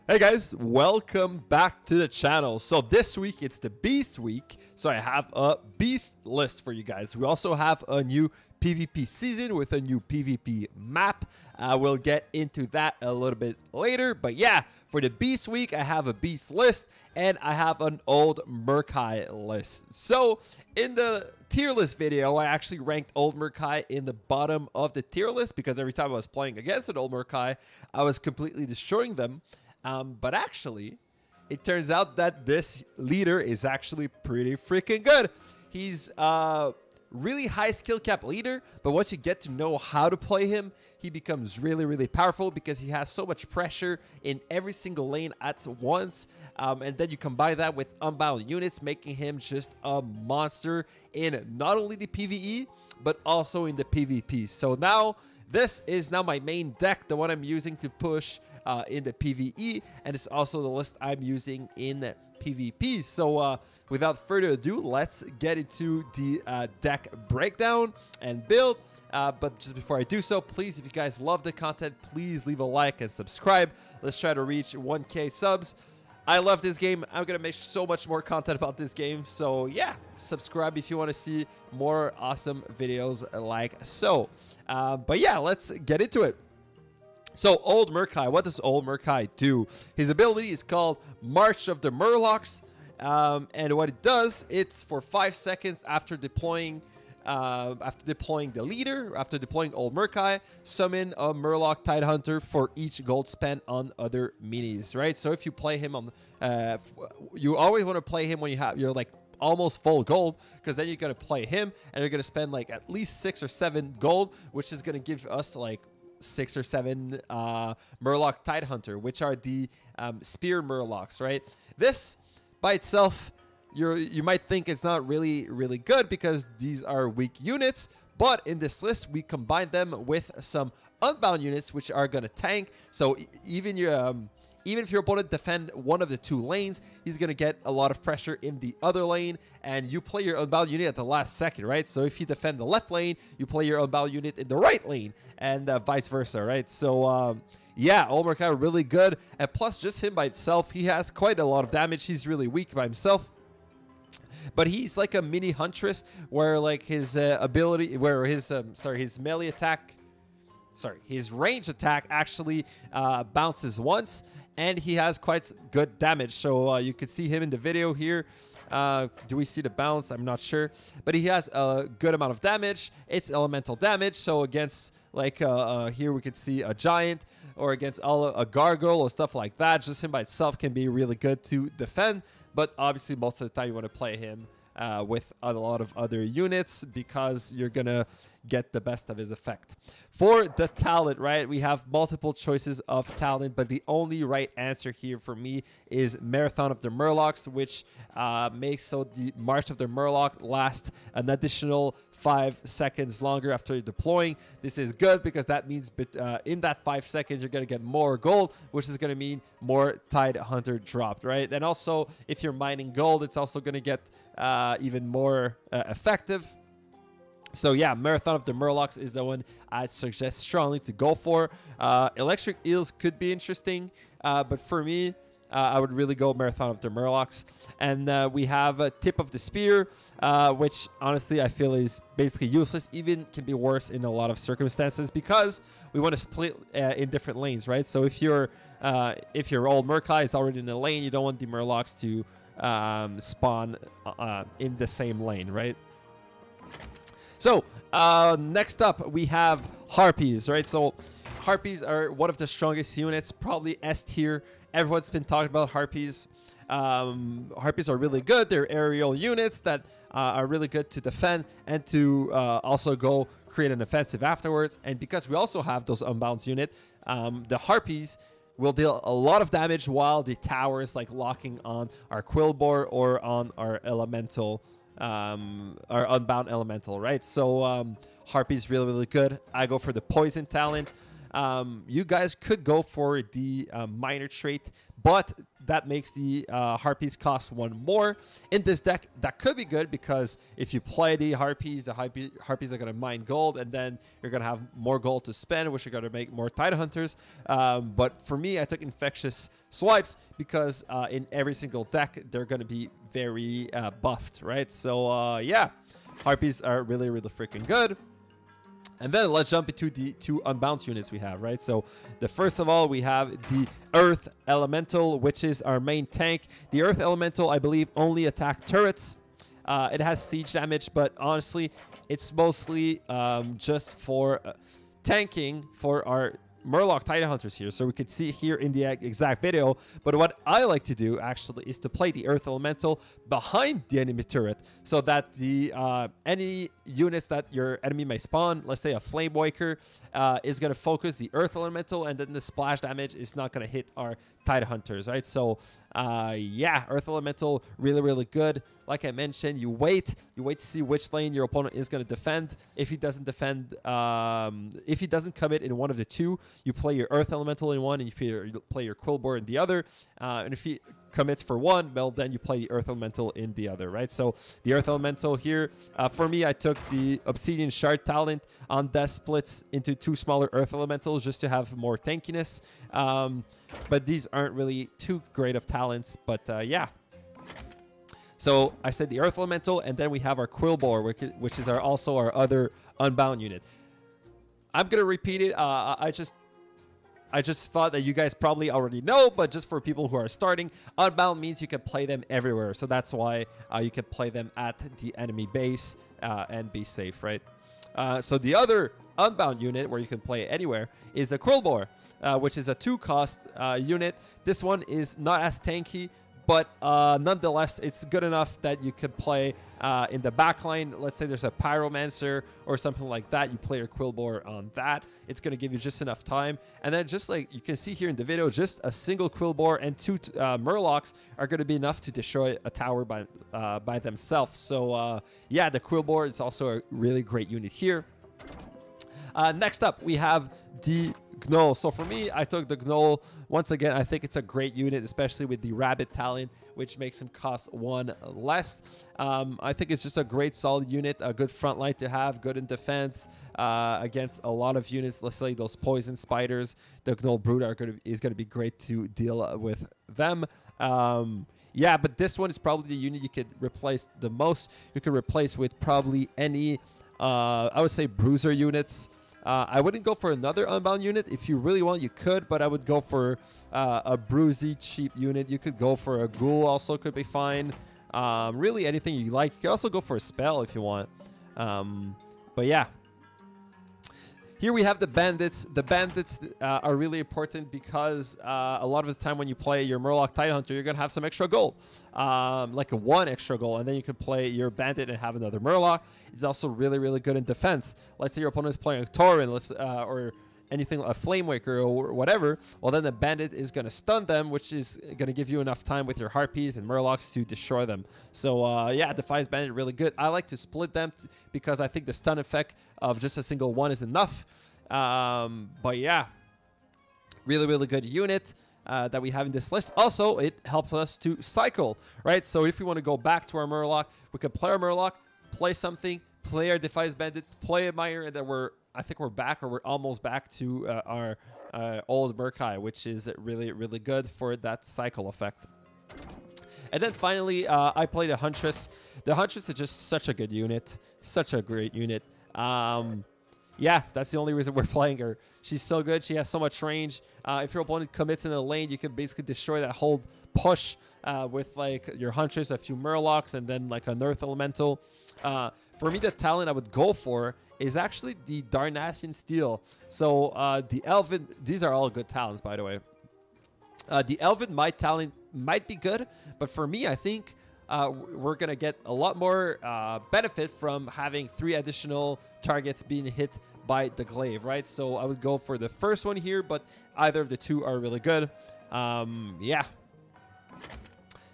Hey guys, welcome back to the channel. So this week it's the Beast week, so I have a Beast list for you guys. We also have a new PvP season with a new PvP map. We'll get into that a little bit later, but yeah, for the Beast week I have a Beast list and I have an old Murk-Eye list. So in the tier list video, I actually ranked old Murk-Eye in the bottom of the tier list because every time I was playing against an old Murk-Eye, I was completely destroying them. But actually, it turns out that this leader is actually pretty freaking good. He's a really high skill cap leader, but once you get to know how to play him, he becomes really powerful because he has so much pressure in every single lane at once. And then you combine that with unbound units, making him just a monster in not only the PvE, but also in the PvP. So now, this is now my main deck, the one I'm using to push in the PvE, and it's also the list I'm using in the PvP. So without further ado, let's get into the deck breakdown and build. But just before I do so, please, if you guys love the content, please leave a like and subscribe. Let's try to reach 1K subs. I love this game. I'm gonna make so much more content about this game, so yeah, subscribe if you want to see more awesome videos like so. But yeah, let's get into it. So old Murk-Eye, what does old Murk-Eye do? His ability is called March of the Murlocs, and what it does, it's for 5 seconds after deploying the leader, after deploying old Murk-Eye, summon a Murloc Tidehunter for each gold spent on other minis, right? So if you play him on, you always want to play him when you're like almost full gold, because then you're gonna play him and you're gonna spend like at least 6 or 7 gold, which is gonna give us like 6 or 7 Murloc Tidehunter, which are the spear Murlocs, right? This by itself, you might think it's not really good because these are weak units, but in this list we combine them with some unbound units which are gonna tank. So even if your opponent defend one of the 2 lanes, he's going to get a lot of pressure in the other lane, and you play your unbound unit at the last second, right? So if you defend the left lane, you play your unbound unit in the right lane, and vice versa, right? So yeah, old Murk-Eye really good, and plus just him by itself, he has quite a lot of damage. He's really weak by himself, but he's like a mini huntress where like his ability, where his his melee attack, his range attack actually bounces once, and he has quite good damage. So you can see him in the video here. Do we see the bounce? I'm not sure, but he has a good amount of damage. It's elemental damage, so against like here we could see a giant, or against a gargoyle or stuff like that, just him by itself can be really good to defend. But obviously most of the time you want to play him with a lot of other units because you're gonna get the best of his effect. For the talent, right, we have multiple choices of talent, but the only right answer here for me is Marathon of the Murlocs, which makes so the March of the Murloc last an additional 5 seconds longer after deploying. This is good because that means in that 5 seconds you're going to get more gold, which is going to mean more Tidehunter dropped, right? And also if you're mining gold, it's also going to get even more effective. So yeah, Marathon of the Murlocs is the one I'd suggest strongly to go for. Electric Eels could be interesting, but for me, I would really go Marathon of the Murlocs. And we have a Tip of the Spear, which honestly I feel is basically useless, even can be worse in a lot of circumstances because we want to split in different lanes, right? So if your old Murk-Eye is already in a lane, you don't want the Murlocs to spawn in the same lane, right? So next up we have Harpies, right? So Harpies are one of the strongest units, probably S tier. Everyone's been talking about Harpies. Harpies are really good. They're aerial units that are really good to defend and to also go create an offensive afterwards. And because we also have those unbounds unit, the Harpies will deal a lot of damage while the tower is like locking on our Quillbore or on our elemental, our unbound elemental, right? So Harpy is really good. I go for the poison talent. You guys could go for the miner trait, but that makes the harpies cost 1 more. In this deck, that could be good because if you play the harpies are going to mine gold, and then you're going to have more gold to spend, which are going to make more title hunters. But for me, I took infectious swipes because in every single deck, they're going to be very buffed, right? So yeah, harpies are really, really freaking good. And then let's jump into the 2 unbound units we have, right? So the first of all, we have the Earth Elemental, which is our main tank. The Earth Elemental, I believe, only attack turrets. It has siege damage, but honestly, it's mostly just for tanking for our Murloc Titan Hunters here. So we could see here in the exact video. But what I like to do actually is to play the Earth Elemental behind the enemy turret so that the any units that your enemy may spawn, let's say a Flame Waker, is going to focus the Earth Elemental, and then the splash damage is not going to hit our Titan Hunters, right? So yeah, Earth Elemental, really, really good. Like I mentioned, you wait to see which lane your opponent is going to defend. If he doesn't defend, if he doesn't commit in one of the 2, you play your Earth Elemental in one, and you play your Quillbore in the other. And if he commits for one, well, then you play the Earth Elemental in the other, right? So the Earth Elemental here, for me, I took the Obsidian Shard talent on Death Splits into 2 smaller Earth Elementals just to have more tankiness. But these aren't really too great of talents, but yeah. So I said the Earth Elemental, and then we have our Quillbore, which is also our other unbound unit. I'm going to repeat it. I just thought that you guys probably already know, but just for people who are starting, unbound means you can play them everywhere. So that's why you can play them at the enemy base and be safe, right? So the other unbound unit where you can play anywhere is a Quillbore, which is a 2-cost unit. This one is not as tanky, but nonetheless, it's good enough that you could play in the backline. Let's say there's a Pyromancer or something like that. You play your Quillbore on that. It's going to give you just enough time. And then just like you can see here in the video, just a single Quillbore and 2 Murlocs are going to be enough to destroy a tower by themselves. So yeah, the Quillbore is also a really great unit here. Next up, we have the Gnoll. So for me, I took the Gnoll. Once again, I think it's a great unit, especially with the Rabbit talent, which makes him cost 1 less. I think it's just a great solid unit, a good front line to have, good in defense against a lot of units. Let's say those poison spiders. The Gnoll Brood is going to be great to deal with them. Yeah, but this one is probably the unit you could replace the most. You could replace with probably any, I would say, bruiser units. I wouldn't go for another unbound unit. If you really want, you could, but I would go for a bruisey, cheap unit. You could go for a ghoul, also could be fine. Really anything you like. You could also go for a spell if you want. But yeah. Here we have the bandits. The bandits are really important because a lot of the time when you play your Murloc Titan Hunter, you're going to have some extra gold, like a 1 extra gold, and then you can play your bandit and have another Murloc. It's also really, really good in defense. Let's say your opponent is playing a Tauren or anything, a Flame Waker or whatever. Well, then the bandit is going to stun them, which is going to give you enough time with your Harpies and Murlocs to destroy them. So yeah, Defiance Bandit really good. I like to split them because I think the stun effect of just a single one is enough. But yeah, really, really good unit that we have in this list. Also, it helps us to cycle, right? So if we want to go back to our Murloc, we can play our Murloc, play something, play our Defiance Bandit, play a Miner, and then I think we're back, or we're almost back to our old Murk-Eye, which is really, really good for that cycle effect. And then finally, I played the Huntress. The Huntress is just such a good unit, such a great unit. Yeah, that's the only reason we're playing her. She's so good. She has so much range. If your opponent commits in a lane, you can basically destroy that whole push with like your Huntress, a few Murlocs, and then like an Earth Elemental. For me, the talent I would go for is actually the Darnassian Steel. So the Elven, these are all good talents, by the way. The Elven Might talent might be good, but for me, I think we're going to get a lot more benefit from having 3 additional targets being hit by the glaive, right? So I would go for the first one here, but either of the 2 are really good. Yeah.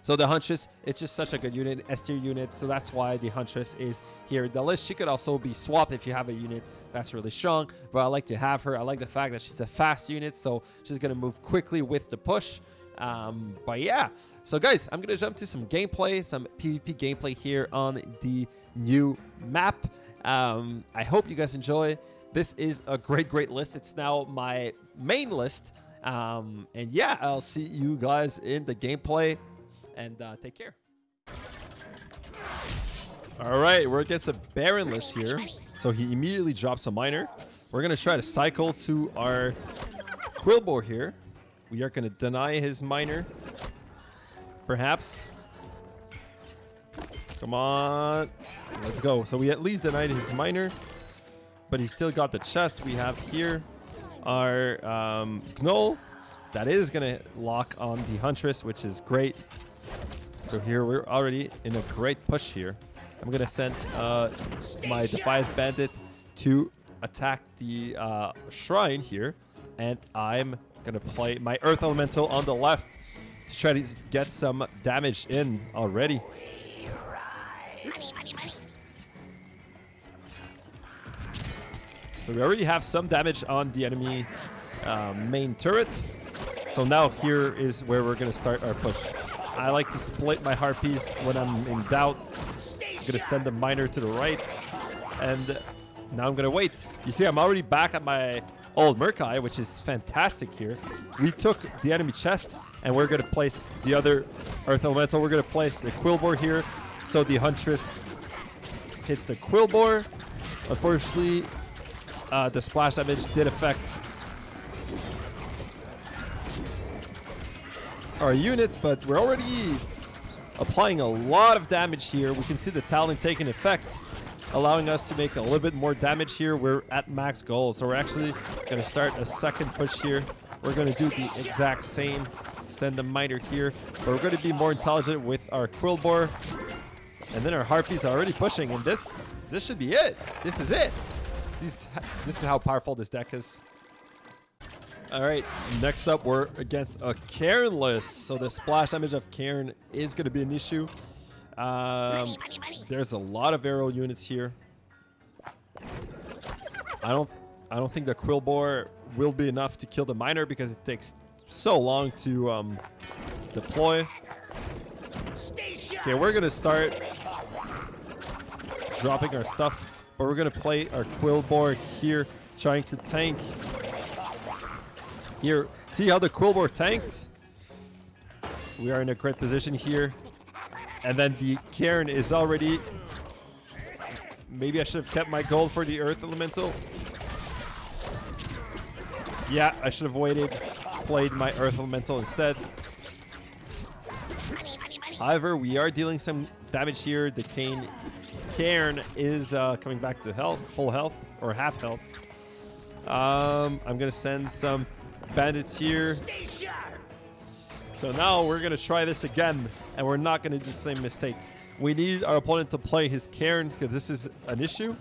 So the Huntress, it's just such a good unit, S tier unit. So that's why the Huntress is here in the list. She could also be swapped if you have a unit that's really strong. But I like to have her. I like the fact that she's a fast unit. So she's going to move quickly with the push. But yeah. So guys, I'm going to jump to some gameplay, some PvP gameplay here on the new map. I hope you guys enjoy. This is a great list. It's now my main list. And yeah, I'll see you guys in the gameplay. And take care. All right, we're against a Baron list here. So he immediately drops a miner. We're going to try to cycle to our Quillbore here. We are going to deny his miner. Perhaps. Come on. Let's go. So we at least denied his miner. But he still got the chest. We have here our Gnoll. That is going to lock on the Huntress, which is great. So here we're already in a great push here. I'm going to send my Defiance Bandit to attack the shrine here. And I'm going to play my Earth Elemental on the left to try to get some damage in already. So we already have some damage on the enemy main turret. So now here is where we're going to start our push. I like to split my Harpies when I'm in doubt. I'm going to send the miner to the right. And now I'm going to wait. You see, I'm already back at my old Murk-Eye, which is fantastic here. We took the enemy chest, and we're going to place the other Earth Elemental. We're going to place the Quillbore here. So the Huntress hits the Quillbore. Unfortunately, the splash damage did affect our units, but we're already applying a lot of damage here. We can see the talent taking effect, allowing us to make a little bit more damage here. We're at max gold, so we're actually going to start a second push here. We're going to do the exact same, send the miner here, but we're going to be more intelligent with our Quillbore. And then our Harpies are already pushing, and this should be it. This is it. This is how powerful this deck is. All right, next up, we're against a Cairn list. So the splash damage of Cairn is going to be an issue. There's a lot of aerial units here. I don't think the Quillbore will be enough to kill the miner because it takes so long to deploy. Okay, we're going to start dropping our stuff, but we're going to play our Quillbore here, trying to tank. Here, see how the Quillbore tanked? We are in a great position here. And then the Cairn is already... Maybe I should have kept my gold for the Earth Elemental. Yeah, I should have waited. Played my Earth Elemental instead. However, we are dealing some damage here. The Cairn is coming back to health, full health, or half health. I'm going to send some bandits here. So now we're going to try this again, and we're not going to do the same mistake. We need our opponent to play his Cairn because this is an issue.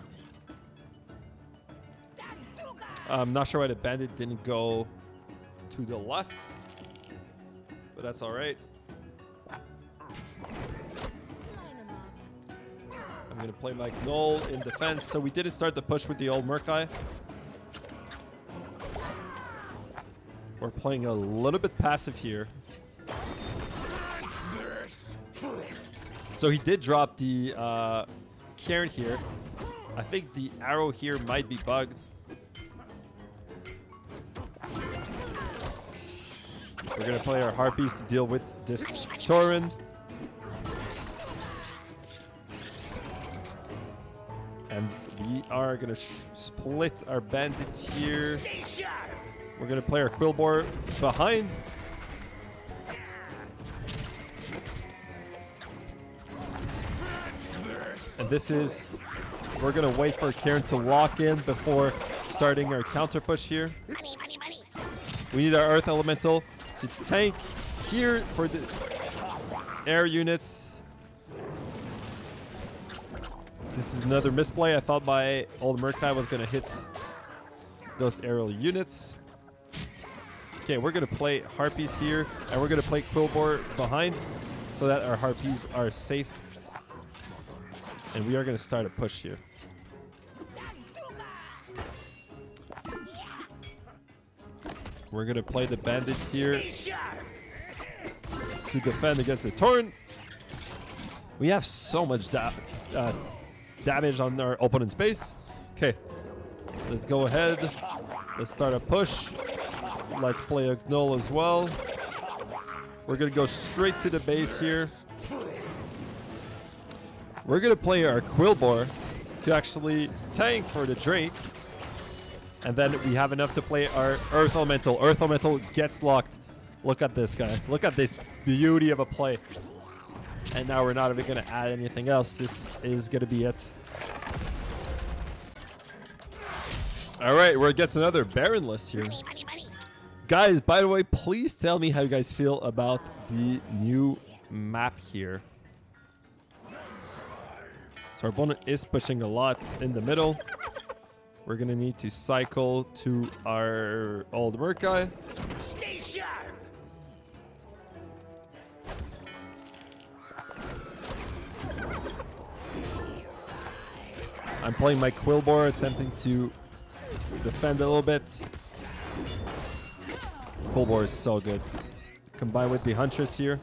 I'm not sure why the bandit didn't go to the left, but that's all right. I'm going to play my Gnoll in defense. So we didn't start the push with the old Murk-Eye. We're playing a little bit passive here. So he did drop the Cairn here. I think the arrow here might be bugged. We're going to play our Harpies to deal with this Tauren. And we are going to split our bandit here. We're going to play our Quillbore behind. And this is... We're going to wait for Cairn to lock in before starting our counter push here. We need our Earth Elemental to tank here for the air units. This is another misplay. I thought my old Murk-Eye was going to hit those aerial units. Okay, we're going to play Harpies here, and we're going to play Quillbore behind. so that our harpies are safe. And we are going to start a push here. We're going to play the bandit here to defend against the Torrent. We have so much damage on our opponent's base. Okay, let's go ahead. Let's start a push. Let's play a Gnoll as well. We're going to go straight to the base here. We're going to play our Quillbore to actually tank for the Drake. And then we have enough to play our Earth Elemental. Earth Elemental gets locked. Look at this guy. Look at this beauty of a play. And now we're not even going to add anything else. This is going to be it. All right, we're against another Baron list here. Guys, by the way, please tell me how you guys feel about the new map here. So our opponent is pushing a lot in the middle. We're going to need to cycle to our old Murk-Eye. Stay sharp. I'm playing my Quillbore, attempting to defend a little bit. Quillbore is so good. Combined with the Huntress here.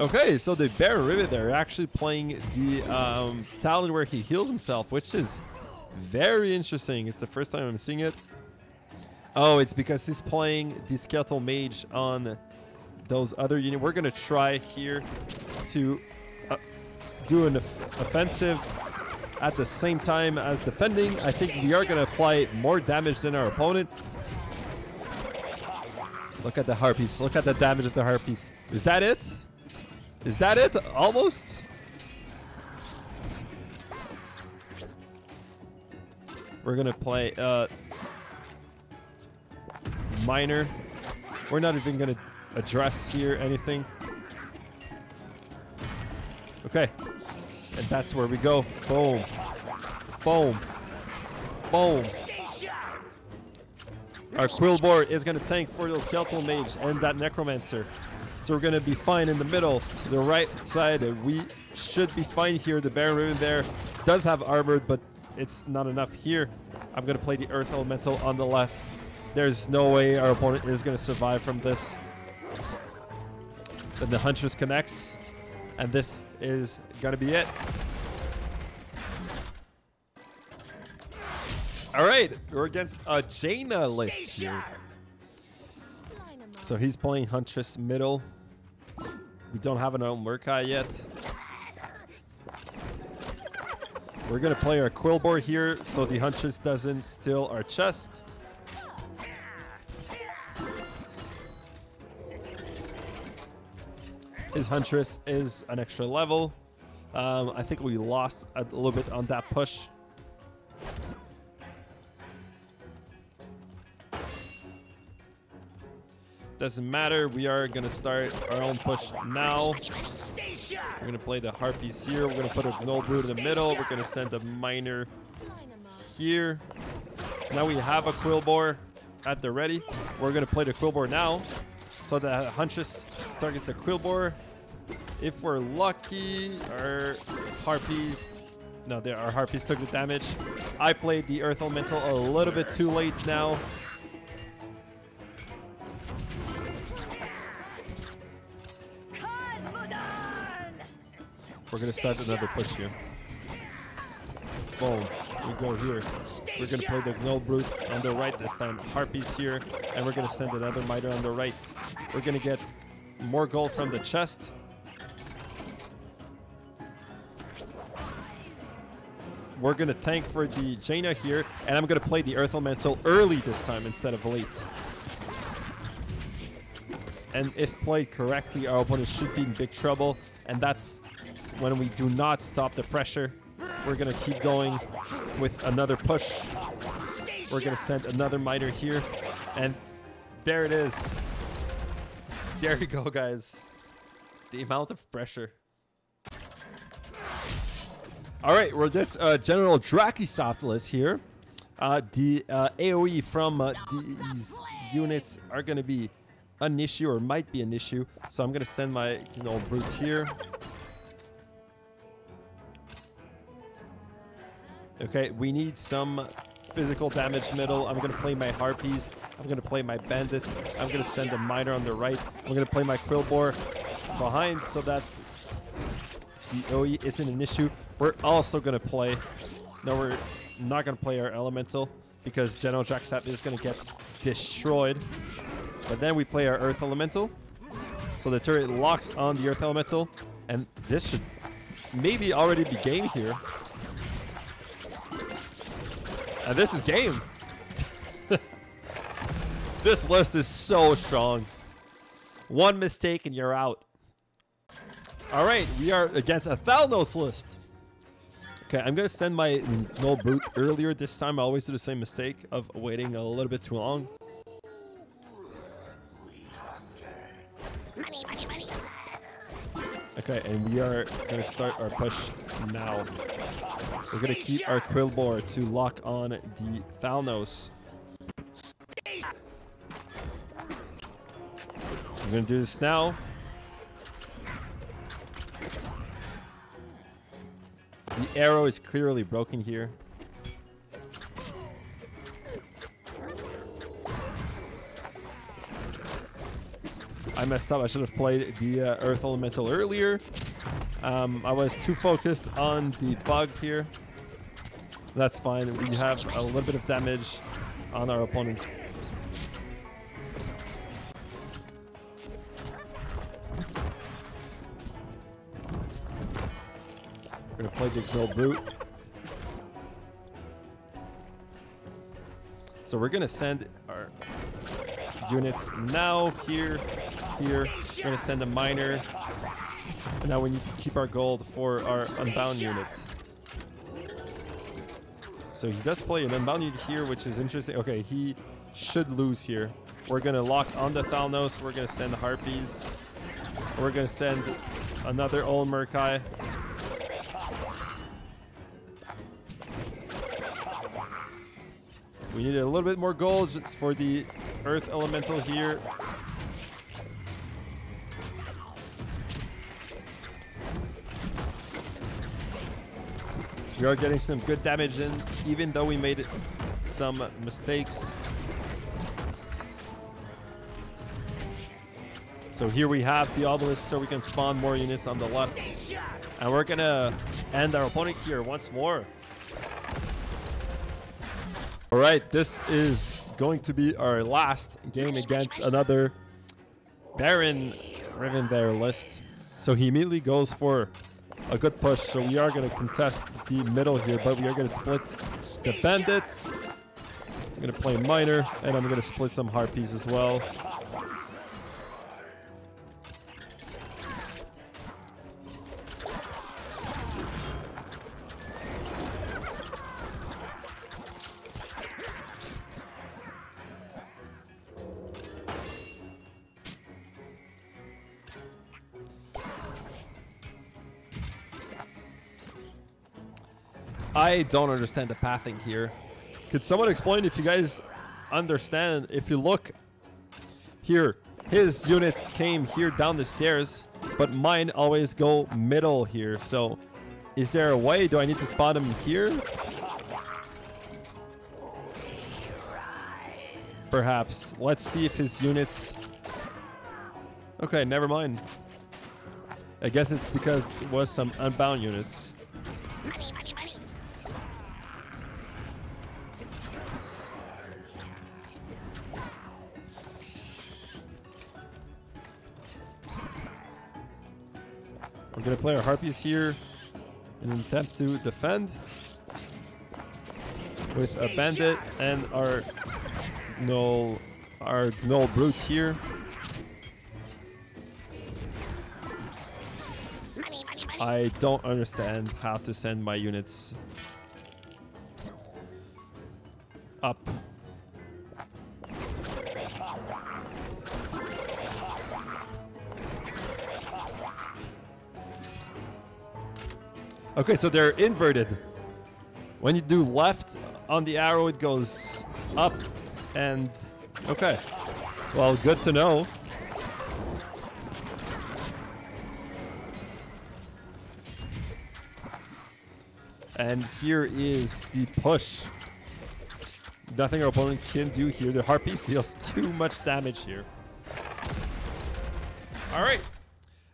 Okay, so the Baron Rivet there actually playing the talent where he heals himself, which is very interesting. It's the first time I'm seeing it. Oh, it's because he's playing the Skeletal Mage on those other units. We're going to try here to do an offensive at the same time as defending. I think we are going to apply more damage than our opponent. Look at the Harpies. Look at the damage of the Harpies. Is that it? Is that it? Almost? We're going to play Miner. We're not even going to address here anything. Okay. And that's where we go. Boom. Boom. Boom. Our Quillbore is going to tank for those Skeletal Mage and that Necromancer. So we're going to be fine in the middle. The right side, we should be fine here. The Baron Riven there does have armored, but it's not enough here. I'm going to play the Earth Elemental on the left. There's no way our opponent is going to survive from this. Then the Huntress connects, and this is going to be it. All right, we're against a Jaina list here. So he's playing Huntress middle. We don't have an own Murk-Eye yet. We're going to play our Quillbore here so the Huntress doesn't steal our chest. His Huntress is an extra level. I think we lost a little bit on that push. Doesn't matter. We are going to start our own push now. We're going to play the Harpies here. We're going to put a Gnoll Brood in the middle. We're going to send a Miner here. Now we have a Quillbore at the ready. We're going to play the Quillbore now. So the Huntress targets the Quillbore. If we're lucky, our Harpies... No, our Harpies took the damage. I played the Earth Elemental a little bit too late now. We're going to start another push here. Boom. We go here. We're going to play the Gnoll Brute on the right this time. Harpies here. And we're going to send another Miter on the right. We're going to get more gold from the chest. We're going to tank for the Jaina here. And I'm going to play the Earth Elemental early this time instead of late. And if played correctly, our opponent should be in big trouble. And that's when we do not stop the pressure. We're going to keep going with another push. We're going to send another Miter here. And there it is. There you go, guys. The amount of pressure. All right, we're this General Drakisoft list here. The AoE from these units are going to be an issue, or might be an issue. So I'm gonna send my brute here. Okay, we need some physical damage middle. I'm gonna play my harpies. I'm gonna play my bandits. I'm gonna send a miner on the right. I'm gonna play my quillboar behind so that the OE isn't an issue. We're also gonna play. No, we're not gonna play our elemental because General Jacksap is gonna get destroyed. But then we play our earth elemental. So the turret locks on the earth elemental, and this should maybe already be game here. And this is game. This list is so strong. One mistake and you're out. All right, we are against a Thalnos list. Okay, I'm gonna send my null brute earlier this time. I always do the same mistake of waiting a little bit too long. Okay, and we are gonna start our push now. We're gonna keep our quillboar to lock on the Thalnos. I'm gonna do this now. The arrow is clearly broken here. I messed up. I should have played the Earth Elemental earlier. I was too focused on the bug here. That's fine. We have a little bit of damage on our opponents. We're going to play the Gnoll Brute. So we're going to send our units now, here. We're going to send a miner. And now we need to keep our gold for our Unbound unit. So he does play an Unbound unit here, which is interesting. Okay, he should lose here. We're going to lock on the Thalnos. We're going to send Harpies. We're going to send another old Murk-Eye. We need a little bit more gold for the Earth Elemental here. We are getting some good damage in, even though we made some mistakes. So here we have the obelisk, so we can spawn more units on the left. And we're gonna end our opponent here once more. All right, this is going to be our last game against another Baron Rivenbear list. So he immediately goes for a good push, so we are going to contest the middle here, but we are going to split the bandits. I'm going to play miner, and I'm going to split some harpies as well. I don't understand the pathing here. Could someone explain if you guys understand? If you look here, his units came here down the stairs, but mine always go middle here. So is there a way? Do I need to spot him here? Perhaps. Let's see if his units... Okay, never mind. I guess it's because it was some Unbound units. We're going to play our Harpies here in an attempt to defend with a Bandit and our Gnoll Brute here. I don't understand how to send my units up. Okay, so they're inverted. When you do left on the arrow, it goes up and... Okay. Well, good to know. And here is the push. Nothing our opponent can do here. The Harpies deals too much damage here. All right,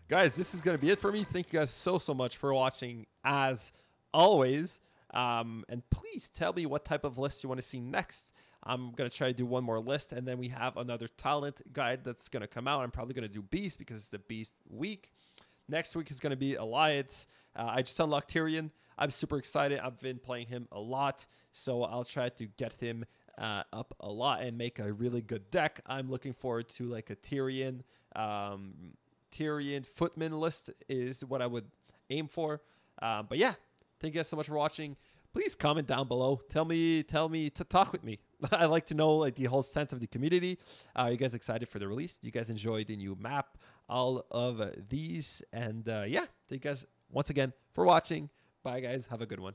guys, this is going to be it for me. Thank you guys so much for watching, as always. And please tell me what type of list you want to see next. I'm going to try to do one more list, and then we have another talent guide that's going to come out. I'm probably going to do Beast because it's the Beast week. Next week is going to be Alliance. I just unlocked Tyrion. I'm super excited. I've been playing him a lot, so I'll try to get him up a lot and make a really good deck. I'm looking forward to like a Tyrion. Tyrion Footman list is what I would aim for. But yeah, thank you guys so much for watching. Please comment down below. Tell me to talk with me. I like to know like the whole sense of the community. Are you guys excited for the release? Do you guys enjoy the new map? All of these. And yeah, thank you guys once again for watching. Bye guys. Have a good one.